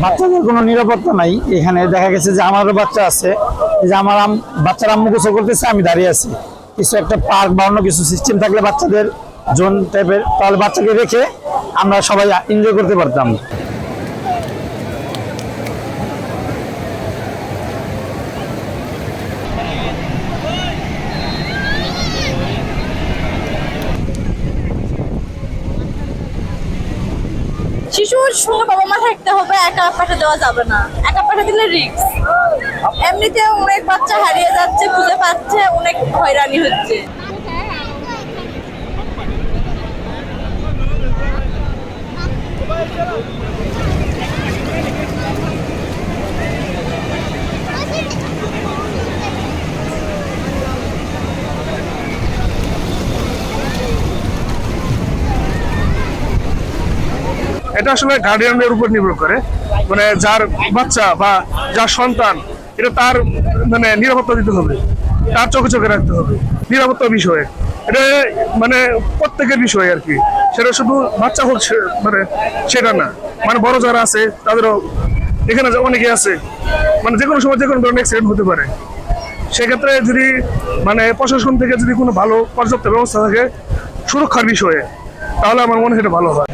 বাচ্চাদের কোনো নিরাপত্তা নাই। এখানে দেখা গেছে যে আমারও বাচ্চা আছে, যে আমার বাচ্চার আম্মু গোসল করতেছে, আমি দাঁড়িয়ে আছি। কিছু একটা পার্ক বা অন্য কিছু সিস্টেম থাকলে বাচ্চাদের জোন টাইপের, তাহলে বাচ্চাকে রেখে আমরা সবাই এনজয় করতে পারতাম। শিশুর সঙ্গে বাবা মা থাকতে হবে, একা পাঠা দেওয়া যাবে না। একা পাঠা দিলে রিস্ক। এমনিতে অনেক বাচ্চা হারিয়ে যাচ্ছে, খুঁজে পাচ্ছে, অনেক হয়রানি হচ্ছে। এটা আসলে গার্ডিয়ানদের উপর নির্ভর করে, মানে যার বাচ্চা বা যার সন্তান, এটা তার মানে নিরাপত্তা দিতে হবে, তার চোখে চোখে রাখতে হবে। নিরাপত্তা বিষয়ে এটা মানে প্রত্যেকের বিষয় আর কি, সেটা শুধু বাচ্চা হোক মানে সেটা না, মানে বড় যারা আছে তাদেরও এখানে অনেকে আছে, মানে যে কোনো সময় যে কোনো ধরনের অ্যাক্সিডেন্ট হতে পারে। সেক্ষেত্রে যদি মানে প্রশাসন থেকে যদি কোনো ভালো পর্যাপ্ত ব্যবস্থা থাকে সুরক্ষার বিষয়ে, তাহলে আমার মনে হয় এটা ভালো হয়।